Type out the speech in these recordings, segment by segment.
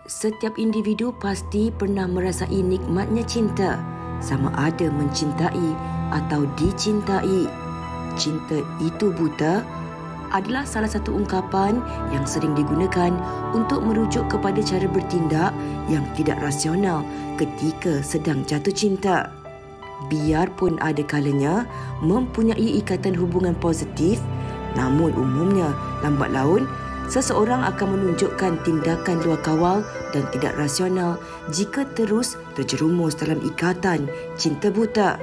Setiap individu pasti pernah merasai nikmatnya cinta, sama ada mencintai atau dicintai. Cinta itu buta adalah salah satu ungkapan yang sering digunakan untuk merujuk kepada cara bertindak yang tidak rasional ketika sedang jatuh cinta. Biarpun ada kalanya mempunyai ikatan hubungan positif, namun umumnya lambat laun seseorang akan menunjukkan tindakan luar kawal dan tidak rasional jika terus terjerumus dalam ikatan cinta buta.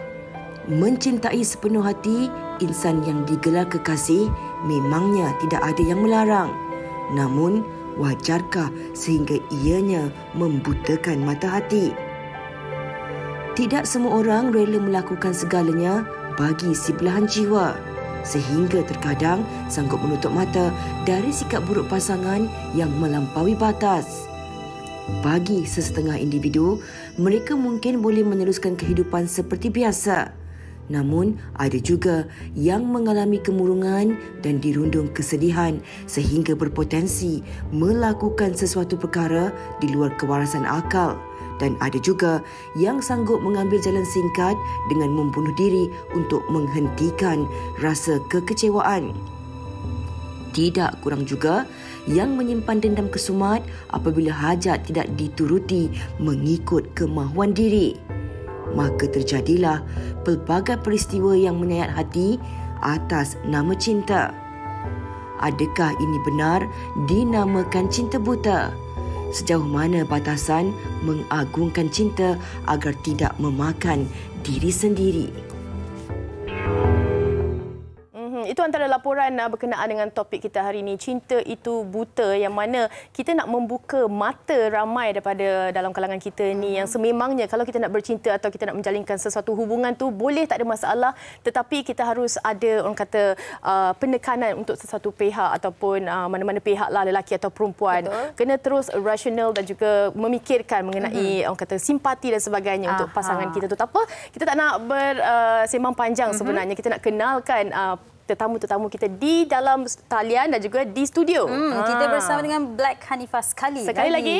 Mencintai sepenuh hati insan yang digelar kekasih memangnya tidak ada yang melarang. Namun, wajarkah sehingga ianya membutakan mata hati? Tidak semua orang rela melakukan segalanya bagi si belahan jiwa, sehingga terkadang sanggup menutup mata dari sikap buruk pasangan yang melampaui batas. Bagi sesetengah individu, mereka mungkin boleh meneruskan kehidupan seperti biasa. Namun, ada juga yang mengalami kemurungan dan dirundung kesedihan sehingga berpotensi melakukan sesuatu perkara di luar kewarasan akal. Dan ada juga yang sanggup mengambil jalan singkat dengan membunuh diri untuk menghentikan rasa kekecewaan. Tidak kurang juga yang menyimpan dendam kesumat apabila hajat tidak dituruti mengikut kemahuan diri. Maka terjadilah pelbagai peristiwa yang menyayat hati atas nama cinta. Adakah ini benar dinamakan cinta buta? Sejauh mana batasan mengagungkan cinta agar tidak memakan diri sendiri? Itu antara laporan berkenaan dengan topik kita hari ini, cinta itu buta, yang mana kita nak membuka mata ramai daripada dalam kalangan kita ni yang sememangnya kalau kita nak bercinta atau kita nak menjalinkan sesuatu hubungan tu boleh, tak ada masalah, tetapi kita harus ada orang kata penekanan untuk sesuatu pihak ataupun mana-mana pihak lah, lelaki atau perempuan. Betul. Kena terus rasional dan juga memikirkan mengenai orang kata simpati dan sebagainya untuk pasangan kita tu. Tak apa, kita tak nak bersemang panjang sebenarnya. Kita nak kenalkan tetamu-tetamu kita di dalam talian dan juga di studio. Kita bersama dengan Black Hanifah sekali lagi.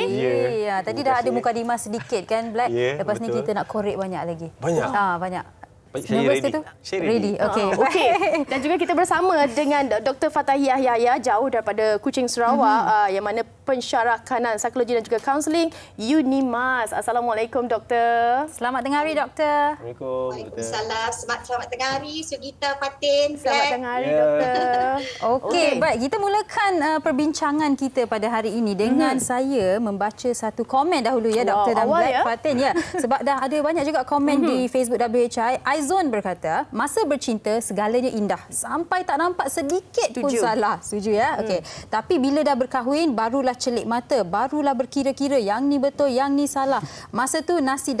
Ya, tadi dah ada mukadimah sedikit kan Black. Lepas ni kita nak korek banyak lagi. Banyak. Saya ready. Ready. Okey. Dan juga kita bersama dengan Dr. Fatahiyah Yahya, jauh daripada Kuching, Sarawak, yang mana pensyarah kanan psikologi dan juga kaunseling UNIMAS. Assalamualaikum doktor. Selamat tengah hari doktor. Waalaikumsalam. Selamat tengah hari Sugita, Fatin. Selamat tengah hari doktor. Okey, baik, kita mulakan perbincangan kita pada hari ini dengan saya membaca satu komen dahulu ya doktor dan Black Fatin ya. Sebab dah ada banyak juga komen di Facebook WHI. Aizon berkata, masa bercinta segalanya indah sampai tak nampak sedikit pun salah. Setuju ya? Okey. Tapi bila dah berkahwin barulah celik mata, barulah berkira-kira yang ni betul, yang ni salah. Masa tu nasi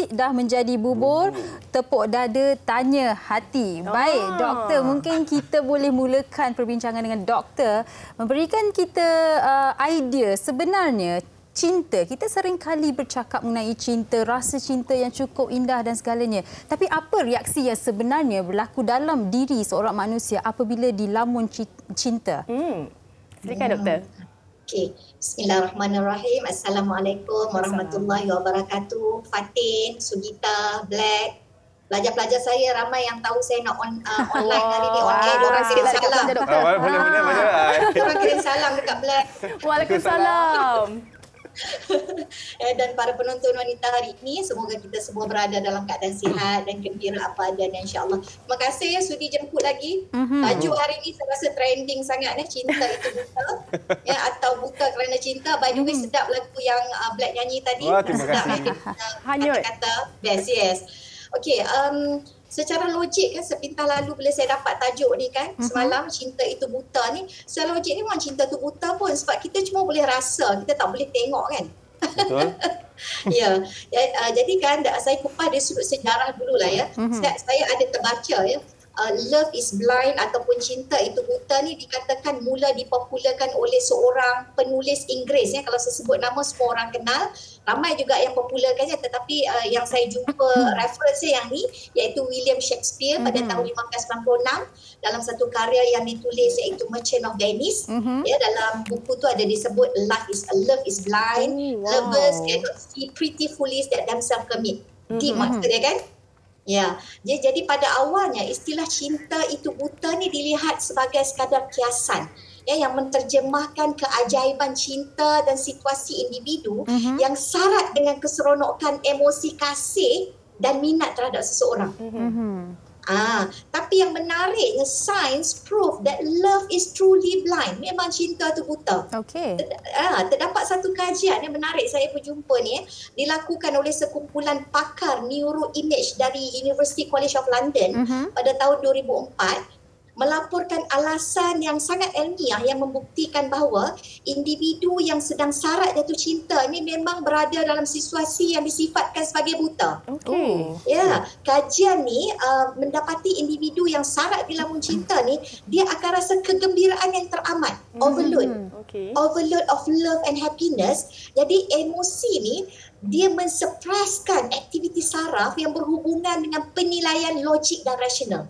dah menjadi bubur, tepuk dada, tanya hati. Baik, doktor, mungkin kita boleh mulakan perbincangan dengan doktor memberikan kita idea sebenarnya cinta. Kita sering kali bercakap mengenai cinta, rasa cinta yang cukup indah dan segalanya. Tapi apa reaksi yang sebenarnya berlaku dalam diri seorang manusia apabila dilamun cinta? Silakan doktor. Okey, bismillahirrahmanirrahim. Assalamualaikum warahmatullahi wabarakatuh. Fatin, Sugita, Black, pelajar-pelajar saya ramai yang tahu saya nak online hari ni. Okey, diorang kirim salam. Boleh. Diorang kirim salam dekat Black. Waalaikumsalam. Dan para penonton wanita hari ini, semoga kita semua berada dalam keadaan sihat dan gembira apa adanya, insya-Allah. Terima kasih ya sudi jemput lagi. Tajuk hari ini saya rasa trending sangat ni, cinta itu buta ya, atau buta kerana cinta. By the way, sedap lagu yang Black nyanyi tadi. Sedap kata-kata best, yes. Okey, secara logik kan, sepintas lalu bila saya dapat tajuk ni kan, semalam cinta itu buta ni, secara logik ni memang cinta itu buta pun sebab kita cuma boleh rasa, kita tak boleh tengok kan. Betul. Ya, jadi kan saya kupas dari sudut sejarah dululah ya. Saya ada terbaca ya, Love is Blind ataupun Cinta Itu Buta ni dikatakan mula dipopularkan oleh seorang penulis Inggeris. Kalau saya sebut nama semua orang kenal. Ramai juga yang popularkannya, tetapi yang saya jumpa reference yang ni iaitu William Shakespeare pada tahun 1596 dalam satu karya yang ditulis iaitu Merchant of Venice. Dalam buku tu ada disebut Love is Blind, lovers cannot see pretty foolish that themselves commit. Deep maksud dia kan? Ya, jadi pada awalnya istilah cinta itu buta ni dilihat sebagai sekadar kiasan yang menterjemahkan keajaiban cinta dan situasi individu yang syarat dengan keseronokan emosi kasih dan minat terhadap seseorang. Tapi yang menariknya, science prove that love is truly blind. Memang cinta tu buta. Terdapat satu kajian yang menarik saya berjumpa ni, dilakukan oleh sekumpulan pakar neuroimage dari University College of London pada tahun 2004. Melaporkan alasan yang sangat ilmiah yang membuktikan bahawa individu yang sedang syarat jatuh cinta ni memang berada dalam situasi yang disifatkan sebagai buta. Kajian ni mendapati individu yang syarat dilamun cinta ni, dia akan rasa kegembiraan yang teramat, overload of love and happiness. Jadi emosi ni dia mensuppresskan aktiviti saraf yang berhubungan dengan penilaian logik dan rasional.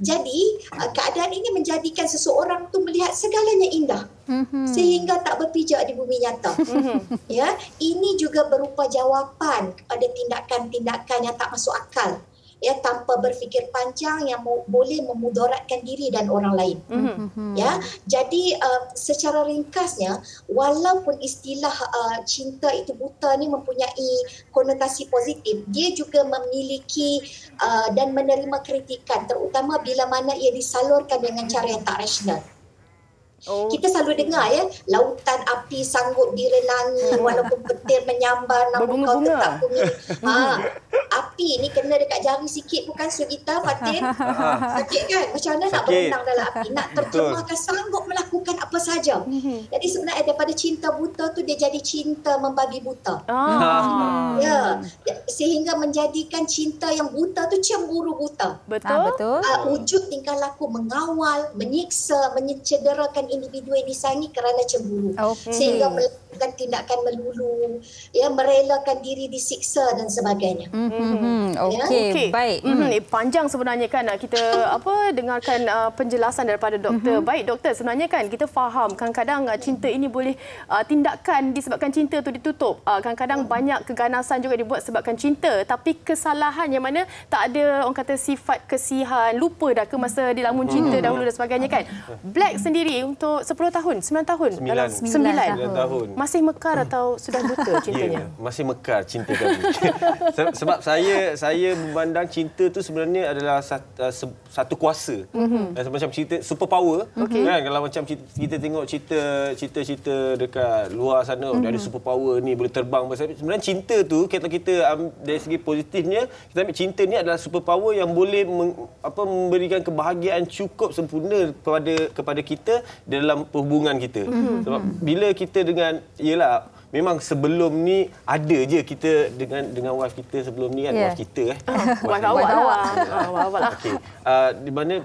Jadi keadaan ini menjadikan seseorang tu melihat segalanya indah sehingga tak berpijak di bumi nyata. Ini juga berupa jawapan kepada tindakan-tindakan yang tak masuk akal, tanpa berfikir panjang yang boleh memudaratkan diri dan orang lain. Jadi secara ringkasnya, walaupun istilah cinta itu buta ni mempunyai konotasi positif, dia juga memiliki dan menerima kritikan, terutama bila mana ia disalurkan dengan cara yang tak rasional. Kita selalu dengar lautan api sanggup direnangi walaupun petir menyambar namun kau tetap memilih. Api ni kena dekat jari sikit bukan Sugita, Fatin? Sakit kan? Macam mana nak berenang dalam api? Nak terjemahkan sanggup melakukan apa saja. Jadi sebenarnya daripada cinta buta tu dia jadi cinta membagi buta. Sehingga menjadikan cinta yang buta tu cemburu buta. Betul. Wujud tingkah laku mengawal, menyiksa, mencederakan individu yang disayangi kerana cemburu. Sehingga melakukan tindakan melulu, merelakan diri disiksa dan sebagainya. Baik. Panjang sebenarnya kan kita dengarkan penjelasan daripada doktor. Baik doktor, sebenarnya kan kita faham kadang-kadang cinta ini boleh tindakan disebabkan cinta tu ditutup. Kadang-kadang banyak keganasan juga dibuat sebabkan cinta, tapi kesalahan yang mana tak ada orang kata sifat kesihan, lupa dah ke masa dilamun cinta dahulu dan sebagainya kan. Black sendiri untuk 10 tahun, 9 tahun, 9 tahun. Masih mekar atau sudah buta cintanya? Masih mekar cinta kami. Sebab saya memandang cinta tu sebenarnya adalah satu kuasa. Macam cerita superpower kan, kalau macam kita tengok cerita dekat luar sana, ada superpower ni boleh terbang. Sebenarnya cinta tu kita dari segi positifnya, kita ambil cinta ni adalah superpower yang boleh memberikan kebahagiaan cukup sempurna kepada kita dalam hubungan kita. Sebab bila kita memang sebelum ni ada je kita dengan wife kita sebelum ni kan, wife kita wife awak lah. Di mana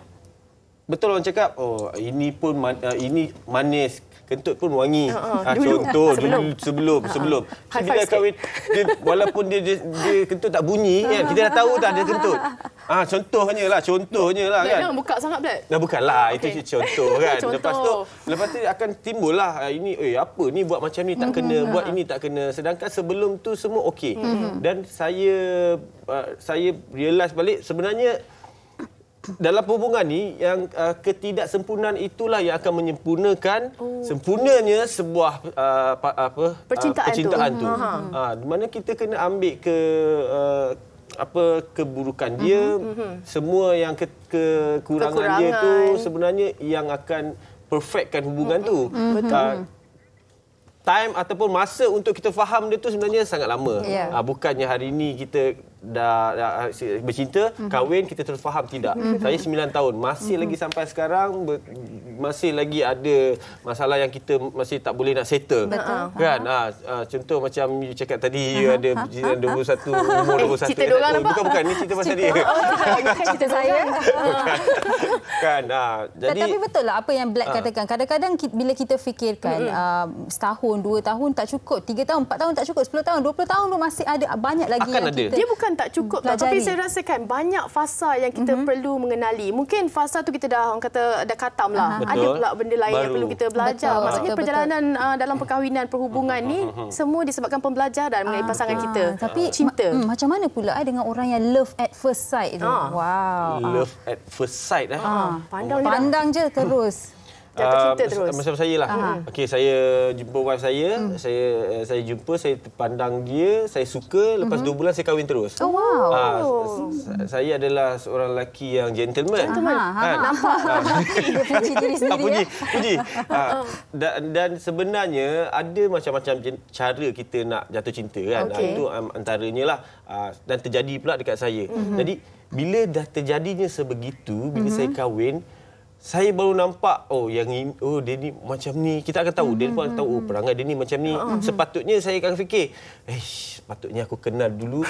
betul orang cakap, ini pun ini manis, kentut pun wangi. Contoh dulu sebelum bila kahwin, walaupun dia kentut tak bunyi kan, kita dah tahu dah dia kentut. Contohnya lah kan. Jangan buka sangat Black. Dah bukanlah, itu contoh kan. Lepas tu akan timbul lah ini apa ni buat macam ni tak kena, buat ini tak kena, sedangkan sebelum tu semua okey. Dan saya realise balik sebenarnya dalam hubungan ni yang ketidaksempurnaan itulah yang akan menyempurnakan sempurnanya sebuah percintaan tu. Di mana kita kena ambil keburukan dia, semua yang kekurangan dia tu sebenarnya yang akan perfectkan hubungan tu. Time ataupun masa untuk kita faham dia tu sebenarnya sangat lama. Bukannya hari ini kita dah bercinta, kahwin, kita terus faham tidak. Saya 9 tahun, masih lagi sampai sekarang masih lagi ada masalah yang kita masih tak boleh nak settle. Kan? Contoh macam you cakap tadi, you ada 21, umur 21. Cerita diorang apa? Bukan, ni cerita pasal dia. Cerita saya. Kan? Jadi, tapi betul lah apa yang Black katakan. Kadang-kadang bila kita fikirkan setahun, 2 tahun tak cukup, 3 tahun, 4 tahun tak cukup, 10 tahun, 20 tahun tu masih ada banyak lagi akan yang ada. kita Dia bukan tak cukup tau, tapi saya rasakan banyak fasa yang kita perlu mengenali. Mungkin fasa tu kita dah khatam lah. Ada pula benda lain yang perlu kita belajar. Maksudnya perjalanan dalam perkahwinan, perhubungan ni semua disebabkan pembelajaran mengenai pasangan kita. Tapi cinta. Macam mana pula dengan orang yang love at first sight tu? Wow. love at first sight. Pandang je terus. Jatuh cinta terus. Macam saya lah. Okey, saya jumpa wife saya, saya jumpa, saya pandang dia, saya suka, lepas 2 bulan saya kahwin terus. Oh wow. Saya adalah seorang lelaki yang gentleman. Nampak. Dia puji diri sendiri. Puji. Dan sebenarnya ada macam-macam cara kita nak jatuh cinta kan. Itu antaranya lah. Dan terjadi pula dekat saya. Jadi bila dah terjadinya sebegitu, bila saya kahwin, saya baru nampak dia ni macam ni. Kita akan tahu, dia pun akan tahu perangai dia ni macam ni. Sepatutnya saya akan fikir, sepatutnya aku kenal dulu.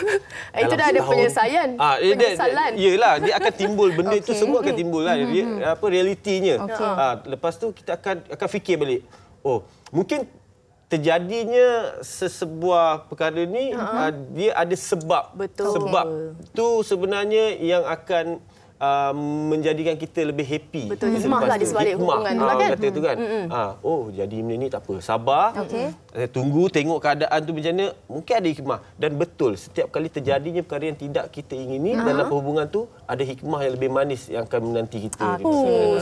Itu dah ada penyelesaian. Penyesalan. Yalah, dia akan timbul benda itu semua akan timbul lah. Realitinya. Lepas tu kita akan fikir balik. Mungkin terjadinya sesebuah perkara ni dia ada sebab. Betul. Sebab tu sebenarnya yang akan menjadikan kita lebih happy. Betul, hikmah lah di sebalik hubungan tu kan. Kata tu kan. Jadi benda ni tak apa. Sabar. Tunggu tengok keadaan tu macam mana. Mungkin ada hikmah. Dan betul, setiap kali terjadinya perkara yang tidak kita ingini dalam perhubungan tu, ada hikmah yang lebih manis yang akan menanti kita.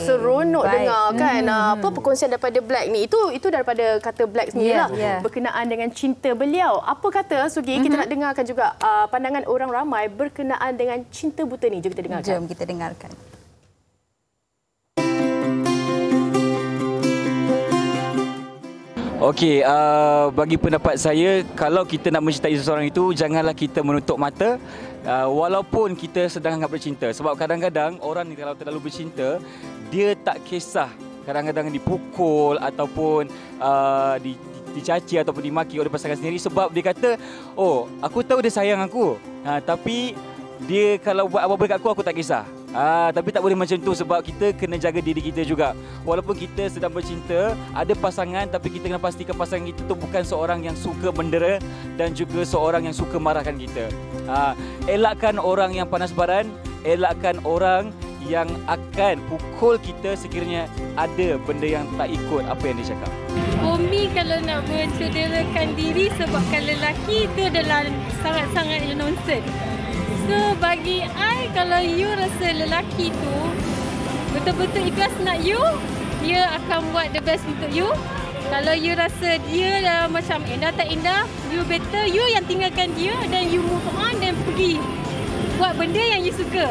Seronok dengar kan. Apa perkongsian daripada Black ni. Itu daripada kata Black sendiri lah. Berkenaan dengan cinta beliau. Apa kata Sugi, kita nak dengarkan juga pandangan orang ramai berkenaan dengan cinta buta ni. Jom kita dengarkan. Jom kita dengarkan. Okey, bagi pendapat saya, kalau kita nak mencintai seseorang itu, janganlah kita menutup mata walaupun kita sedang sangat bercinta. Sebab kadang-kadang orang ni kalau terlalu bercinta, dia tak kisah kadang-kadang dipukul ataupun dicaci ataupun dimaki oleh pasangan sendiri, sebab dia kata, aku tahu dia sayang aku, tapi dia kalau buat apa-apa dekat aku tak kisah. Tapi tak boleh macam tu, sebab kita kena jaga diri kita juga. Walaupun kita sedang bercinta, ada pasangan, tapi kita kena pastikan pasangan kita tu bukan seorang yang suka mendera dan juga seorang yang suka marahkan kita. Elakkan orang yang panas baran, elakkan orang yang akan pukul kita sekiranya ada benda yang tak ikut apa yang dia cakap. Umi kalau nak mencederakan diri sebabkan lelaki itu adalah sangat-sangat nonsense. So bagi I, kalau you rasa lelaki tu betul-betul ikhlas nak you, dia akan buat the best untuk you. Kalau you rasa dia dah macam indah tak indah, you better you yang tinggalkan dia dan you move on dan pergi buat benda yang you suka.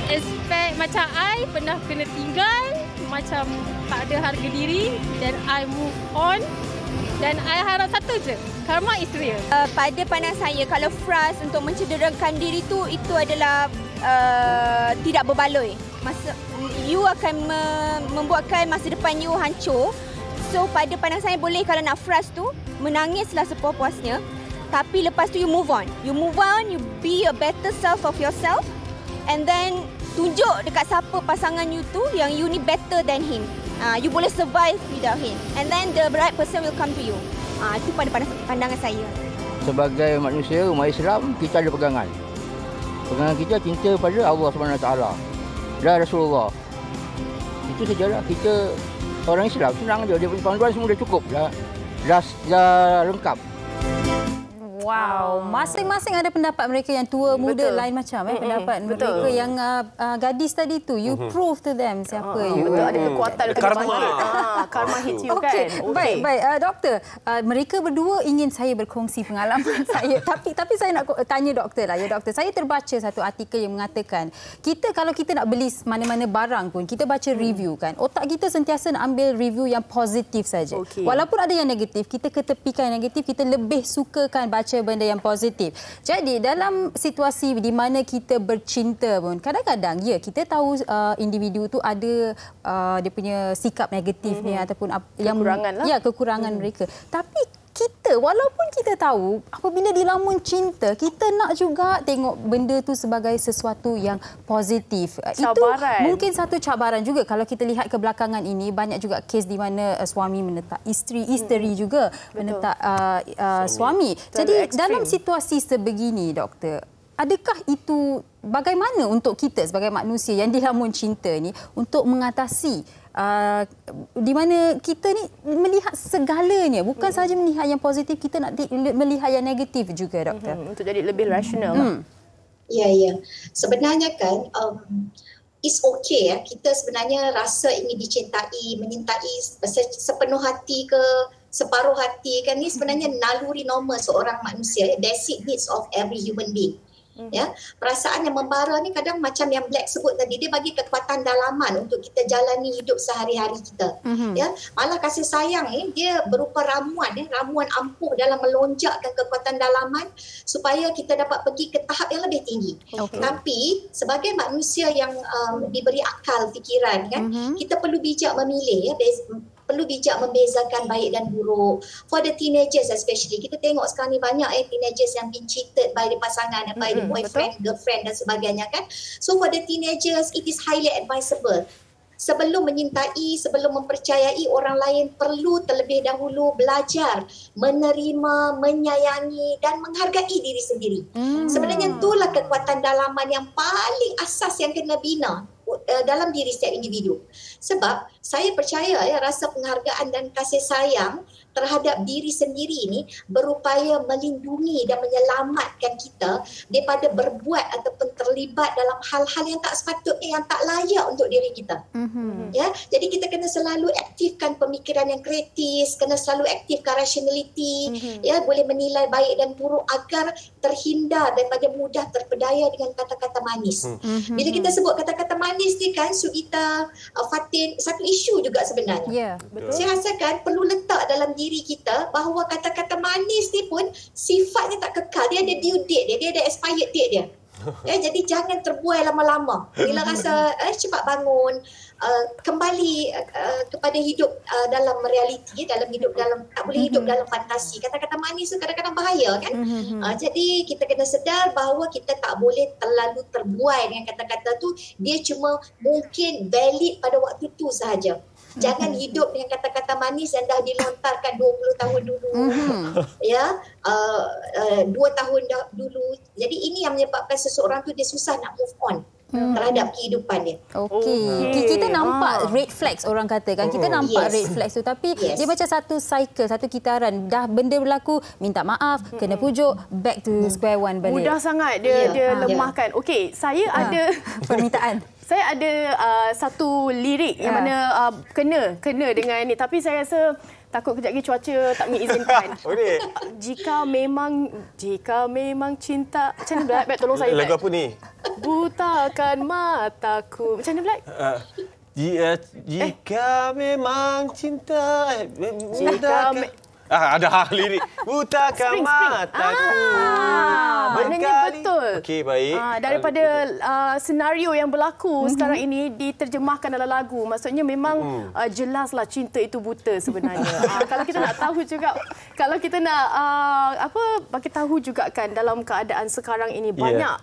Expect macam I pernah kena tinggal, macam tak ada harga diri, dan I move on. Dan I harap satu je, karma is real. Pada pandang saya, kalau frust untuk mencederakan diri tu, itu adalah tidak berbaloi. You akan membuatkan masa depan you hancur. So pada pandang saya, boleh kalau nak frust tu, menangislah sepuas-puasnya. Tapi lepas tu you move on. You move on, you be a better self of yourself. And then tunjuk dekat siapa pasangan you tu yang you ni better than him. You boleh survive without him. And then the right person will come to you. Itu pada pandangan saya. Sebagai manusia umat Islam, kita ada pegangan. Pegangan kita cinta pada Allah SWT dan Rasulullah. Itu sajalah. Kita orang Islam senang je. Dia punya panduan semua dah cukup. Dah lengkap. Wow, masing-masing ada pendapat mereka yang tua, muda, lain macam pendapat mereka yang gadis tadi tu. You prove to them siapa you. Betul, ada kekuatan karma hit you kan. Baik, doktor. Mereka berdua ingin saya berkongsi pengalaman saya. Tapi saya nak tanya doktor lah. Ya doktor, saya terbaca satu artikel yang mengatakan kalau kita nak beli mana-mana barang pun, kita baca review kan. Otak kita sentiasa nak ambil review yang positif saja. Walaupun ada yang negatif, kita ketepikan yang negatif, kita lebih sukakan baca membaca benda yang positif. Jadi dalam situasi di mana kita bercinta pun, kadang-kadang ya kita tahu individu tu ada dia punya sikap negatif ni ataupun kekurangan mereka. Tapi kita, walaupun kita tahu apabila dilamun cinta, kita nak juga tengok benda tu sebagai sesuatu yang positif. Cabaran. Itu mungkin satu cabaran juga kalau kita lihat kebelakangan ini, banyak juga kes di mana suami menetak isteri juga menetak suami. Jadi dalam situasi sebegini, doktor, adakah itu bagaimana untuk kita sebagai manusia yang dilamun cinta ni untuk mengatasi di mana kita ni melihat segalanya, bukan sahaja melihat yang positif, kita nak melihat yang negatif juga, doktor. Untuk jadi lebih rasional. Ya. Sebenarnya kan it's okay ya. Kita sebenarnya rasa ingin dicintai, menyintai sepenuh hati ke separuh hati kan, ni sebenarnya naluri normal seorang manusia, basic needs of every human being. Ya, perasaan yang membara ni kadang macam yang Black sebut tadi, dia bagi kekuatan dalaman untuk kita jalani hidup sehari-hari kita. Ya, malah kasih sayang dia berupa ramuan ampuh dalam melonjakkan kekuatan dalaman supaya kita dapat pergi ke tahap yang lebih tinggi. Tapi sebagai manusia yang diberi akal fikiran kan, kita perlu bijak memilih ya, perlu bijak membezakan baik dan buruk. For the teenagers especially, kita tengok sekarang ni banyak teenagers yang been cheated by the pasangan, by the boyfriend, girlfriend dan sebagainya kan. So for the teenagers, it is highly advisable. Sebelum menyintai, sebelum mempercayai orang lain, perlu terlebih dahulu belajar menerima, menyayangi dan menghargai diri sendiri. Sebenarnya itulah kekuatan dalaman yang paling asas yang kena bina dalam diri setiap individu. Sebab saya percaya rasa penghargaan dan kasih sayang terhadap diri sendiri ini berupaya melindungi dan menyelamatkan kita daripada berbuat ataupun terlibat dalam hal-hal yang tak sepatutnya, yang tak layak untuk diri kita. Ya, jadi kita kena selalu aktifkan pemikiran yang kritis, kena selalu aktifkan rationality, ya, boleh menilai baik dan buruk agar terhindar daripada mudah terpedaya dengan kata-kata manis. Bila kita sebut kata-kata manis ni kan, Sugita, Fatin, satu isu juga sebenarnya. Ya, betul. Saya rasakan perlu letak dalam diri kita bahawa kata-kata manis ni pun sifatnya tak kekal. Dia ada due date dia ada expired date dia. Ya, jadi jangan terbuai lama-lama. Bila rasa cepat bangun, kembali kepada hidup dalam realiti, dalam hidup tak boleh hidup dalam fantasi. Kata-kata manis tu kadang-kadang bahaya kan. Jadi kita kena sedar bahawa kita tak boleh terlalu terbuai dengan kata-kata tu. Dia cuma mungkin valid pada waktu tu sahaja. Jangan hidup dengan kata-kata manis yang dah dilontarkan 20 tahun dulu. Ya, 2 tahun dulu. Jadi ini yang menyebabkan seseorang tu dia susah nak move on terhadap kehidupan dia. Kita nampak red flags, orang kata kan. Kita nampak red flags tu, tapi dia macam satu cycle, satu kitaran. Dah benda berlaku, minta maaf, kena pujuk, back to square one balik. Mudah sangat dia lemahkan. Okey, saya ada permintaan. Saya ada satu lirik yang mana kena dengan ni, tapi saya rasa takut kejap lagi cuaca tak mengizinkan. Jika memang cinta, macam mana Black? Tolong saya. Lagu apa ni? Butakan mataku. Macam mana Black? Jika memang cinta, ada lirik. Butakan mataku. Maknanya betul. Okey, baik. Daripada senario yang berlaku sekarang ini diterjemahkan dalam lagu. Maksudnya memang jelaslah cinta itu buta sebenarnya. Kalau kita nak tahu juga, kalau kita nak bagi tahu juga kan, dalam keadaan sekarang ini banyak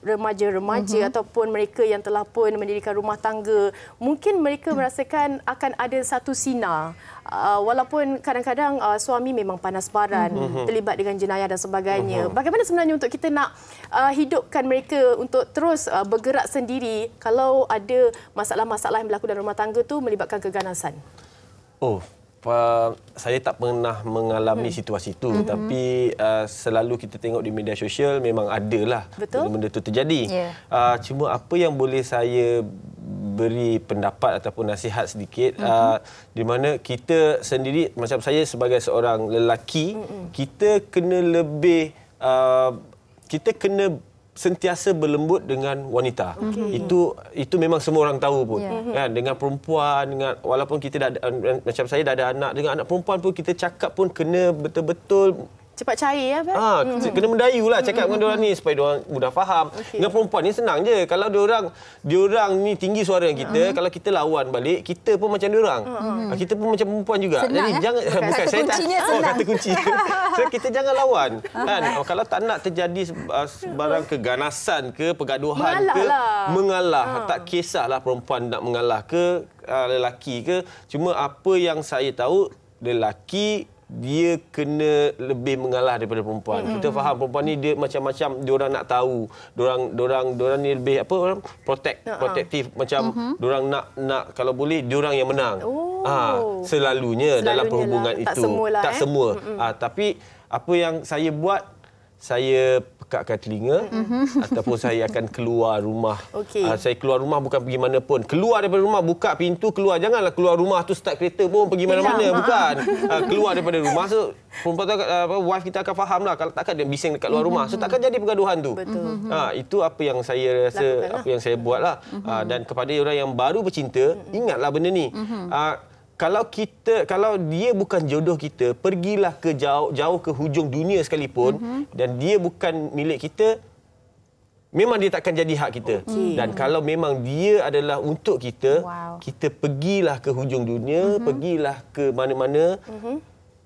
remaja-remaja ataupun mereka yang telah pun mendirikan rumah tangga, mungkin mereka merasakan akan ada satu sinar. Walaupun kadang-kadang suami memang panas baran, terlibat dengan jenayah dan sebagainya. Bagaimana sebenarnya untuk kita nak hidupkan mereka untuk terus bergerak sendiri kalau ada masalah-masalah yang berlaku dalam rumah tangga tu melibatkan keganasan? Saya tak pernah mengalami situasi itu, tapi selalu kita tengok di media sosial memang adalah benda itu terjadi. Cuma apa yang boleh saya beri pendapat ataupun nasihat sedikit, di mana kita sendiri, macam saya sebagai seorang lelaki, kita kena lebih kita kena sentiasa berlembut dengan wanita. Itu memang semua orang tahu pun. Kan, dengan perempuan, walaupun kita dah macam saya dah ada anak, dengan anak perempuan pun kita cakap pun kena betul-betul Cepat cair ya, Abang? Kena mendayu lah cakap dengan diorang ni supaya diorang mudah faham. Dengan perempuan ni senang je. Kalau diorang ni tinggi suara yang kita, kalau kita lawan balik, kita pun macam diorang. Kita pun macam perempuan juga. Senang, jadi jangan bukan saya tak kata kunci. So, kita jangan lawan. Kan? Kalau tak nak terjadi sebarang keganasan ke pergaduhan ke mengalah. Tak kisahlah perempuan nak mengalah ke lelaki ke. Cuma apa yang saya tahu, lelaki dia kena lebih mengalah daripada perempuan. Kita faham perempuan ni dia macam-macam, diorang nak tahu. Diorang ni lebih protektif macam diorang nak kalau boleh diorang yang menang. Selalunya dalam perhubungan itu. Tak semua. Tapi apa yang saya buat, saya pekatkan telinga ataupun saya akan keluar rumah. Saya keluar rumah bukan pergi mana pun. Keluar daripada rumah, buka pintu, keluar. Janganlah keluar rumah tu start kereta pun pergi mana-mana. Bukan. Keluar daripada rumah. So, perempuan tu, wife kita akan faham lah. Kalau takkan dia bising dekat luar rumah. So, takkan jadi pergaduhan tu. Itu apa yang saya rasa, apa yang saya buat lah. Dan kepada orang yang baru bercinta, ingatlah benda ni. Kalau dia bukan jodoh kita, pergilah ke jauh ke hujung dunia sekalipun dan dia bukan milik kita, memang dia takkan jadi hak kita. Dan kalau memang dia adalah untuk kita, kita pergilah ke hujung dunia, pergilah ke mana-mana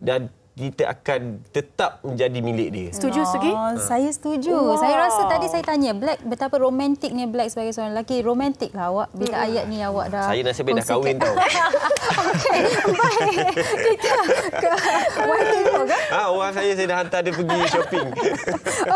dan kita akan tetap menjadi milik dia. Setuju, Sugi? Saya setuju. Saya rasa tadi saya tanya Black betapa romantiknya Black sebagai seorang lelaki. Romantik lah awak bila ayat ni awak dah saya nasib baik dah kahwin tau. Okey, baik. Kita ke YT Mo kan? Orang saya dah hantar dia pergi shopping.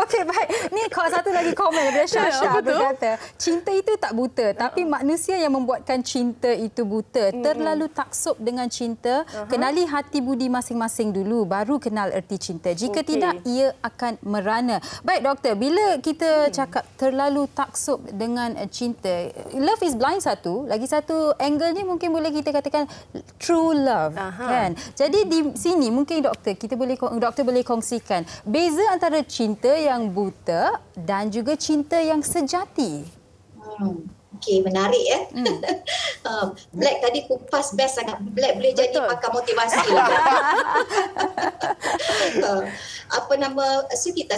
Okey, baik. Ni satu lagi komen daripada Syasha berkata, cinta itu tak buta, tapi manusia yang membuatkan cinta itu buta. Terlalu taksub dengan cinta. Kenali hati budi masing-masing dulu, baru kenal erti cinta. Jika tidak, ia akan merana. Baik, doktor, bila kita cakap terlalu taksub dengan cinta, love is blind satu, lagi satu angle ni mungkin boleh kita katakan true love. Kan? Jadi di sini mungkin doktor boleh kongsikan beza antara cinta yang buta dan juga cinta yang sejati. Okey, menarik ya. Black tadi kupas best sangat. Black boleh jadi pakar motivasi. Sukita,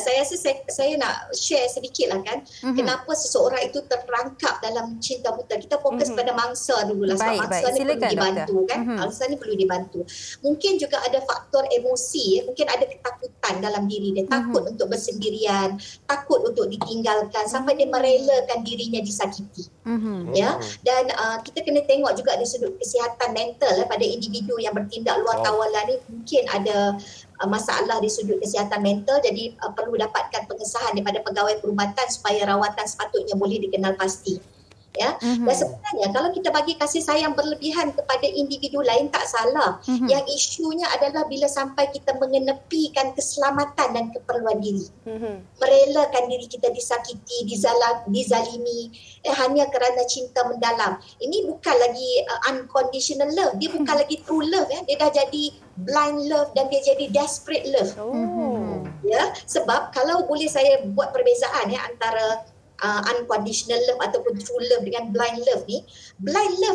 saya nak share sedikit lah kan. Kenapa seseorang itu terperangkap dalam cinta buta. Kita fokus pada mangsa dulu lah. Sebab mangsa ni perlu dibantu kan. Mangsa ni perlu dibantu. Mungkin juga ada faktor emosi. Mungkin ada ketakutan dalam diri dia. Takut untuk bersendirian. Takut untuk ditinggalkan. Sampai dia merelakan dirinya disakiti. Ya, dan kita kena tengok juga dari sudut kesihatan mental pada individu yang bertindak luar kawalan ni mungkin ada masalah di sudut kesihatan mental, jadi perlu dapatkan pengesahan daripada pegawai perubatan supaya rawatan sepatutnya boleh dikenal pasti. Ya, dan sebenarnya kalau kita bagi kasih sayang berlebihan kepada individu lain tak salah. Yang isunya adalah bila sampai kita mengenepikan keselamatan dan keperluan diri. Merelakan diri kita disakiti, dizalimi hanya kerana cinta mendalam. Ini bukan lagi unconditional love, dia bukan lagi true love ya. Dia dah jadi blind love dan dia jadi desperate love. Ya, sebab kalau boleh saya buat perbezaan ya antara unconditional love ataupun true love dengan blind love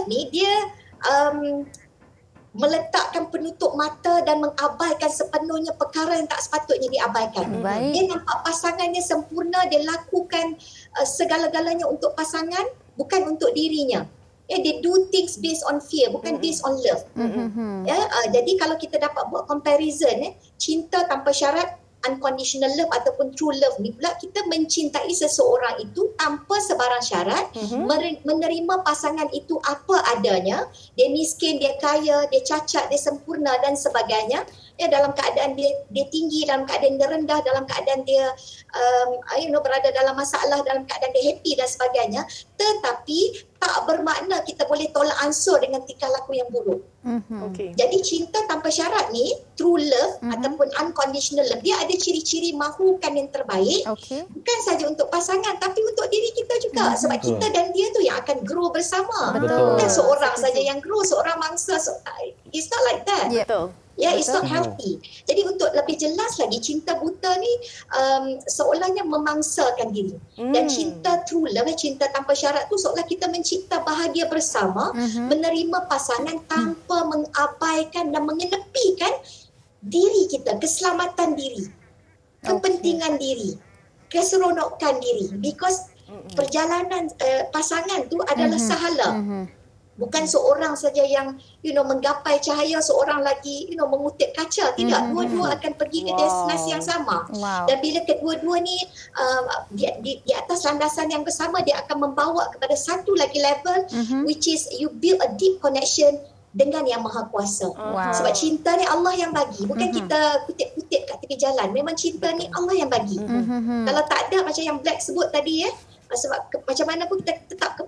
ni dia meletakkan penutup mata dan mengabaikan sepenuhnya perkara yang tak sepatutnya diabaikan. Dia nampak pasangannya sempurna, dia lakukan segala-galanya untuk pasangan, bukan untuk dirinya. They do things based on fear, bukan based on love. Jadi kalau kita dapat buat comparison, cinta tanpa syarat, unconditional love ataupun true love ni pula kita mencintai seseorang itu tanpa sebarang syarat, menerima pasangan itu apa adanya, dia miskin, dia kaya, dia cacat, dia sempurna dan sebagainya, dalam keadaan dia tinggi, dalam keadaan dia rendah, dalam keadaan dia berada dalam masalah, dalam keadaan dia happy dan sebagainya, tetapi tak bermakna kita boleh tolak ansur dengan tingkah laku yang buruk. Jadi cinta tanpa syarat ni, true love ataupun unconditional love, dia ada ciri-ciri mahukan yang terbaik, bukan saja untuk pasangan tapi untuk diri kita juga. Sebab kita dan dia tu yang akan grow bersama. Bukan seorang saja yang grow, seorang mangsa. It's not like that. It's not healthy. Jadi untuk lebih jelas lagi, cinta buta ni seolahnya memangsakan diri. Dan cinta true love, cinta tanpa syarat tu seolah kita mencipta bahagia bersama, menerima pasangan tanpa mengabaikan dan mengenepikan diri kita, keselamatan diri. kepentingan diri, keseronokan diri. Because perjalanan pasangan tu adalah sahala. Bukan seorang saja yang menggapai cahaya, seorang lagi mengutip kaca. Tidak, dua-dua akan pergi ke destinasi yang sama. Dan bila kedua-dua ni di atas landasan yang bersama, dia akan membawa kepada satu lagi level, which is you build a deep connection dengan Yang Maha Kuasa. Sebab cinta ni Allah yang bagi, bukan kita kutip-kutip kat tepi jalan. Memang cinta ni Allah yang bagi. Kalau tak ada, macam yang Black sebut tadi, sebab macam mana pun kita tetap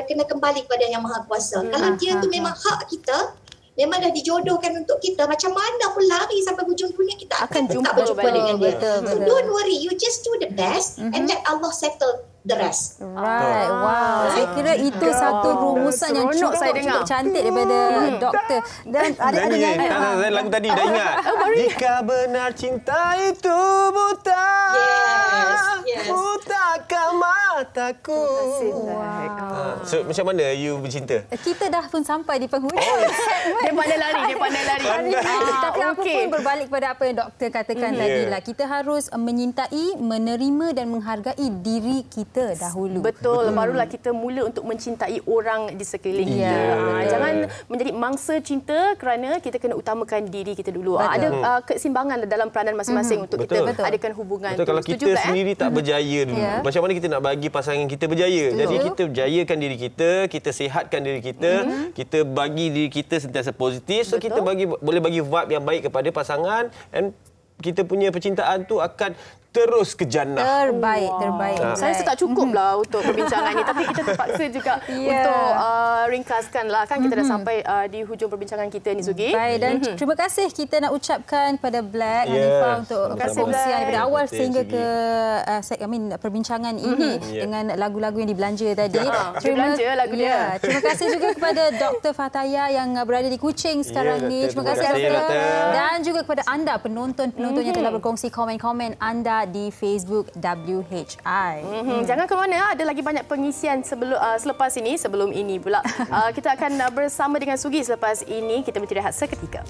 kena kembali kepada Yang Maha Kuasa. Kalau dia tu memang hak kita, memang dah dijodohkan untuk kita, macam mana pun lari sampai hujung dunia, kita akan tetap berjumpa dengan dia. So don't worry, you just do the best and let Allah settle the rest. Right. Wow. Saya kira itu satu rumusan yang cukup cantik daripada doktor. Dan ada nyanyi. Lagu tadi dah ingat. Jika benar cinta itu buta, butakah mataku. So, macam mana you bercinta? Kita dah pun sampai di penghujung. Dia pandai lari. Tapi apa pun berbalik pada apa yang doktor katakan tadi lah. Kita harus menyintai, menerima dan menghargai diri kita dahulu. Betul. Barulah kita mula untuk mencintai orang di sekeliling kita. Jangan menjadi mangsa cinta kerana kita kena utamakan diri kita dulu. Ada keseimbangan dalam peranan masing-masing untuk kita adakan hubungan. Betul. Kalau kita sendiri tak berjaya dulu, macam mana kita nak bagi pasangan kita berjaya? Jadi kita berjayakan diri kita, kita sihatkan diri kita, kita bagi diri kita sentiasa positif. So kita boleh bagi vibe yang baik kepada pasangan, and kita punya percintaan tu akan terus ke jannah. Terbaik. Saya rasa tak cukup lah untuk perbincangan ni, tapi kita terpaksa juga untuk ringkaskan lah. Kan kita dah sampai di hujung perbincangan kita ni, Sugi. Baik, dan terima kasih kita nak ucapkan kepada Black Hanifah untuk perkongsian daripada awal sehingga ke perbincangan ini dengan lagu-lagu yang dibelanja tadi. Terima kasih juga kepada Dr. Fathaya yang berada di Kuching sekarang ni. Terima kasih Dr. Dan juga kepada anda penonton-penonton yang telah berkongsi komen-komen anda di Facebook WHI. Jangan ke mana, ada lagi banyak pengisian selepas ini, sebelum ini pula. Kita akan bersama dengan Sugi selepas ini. Kita beristirahat seketika.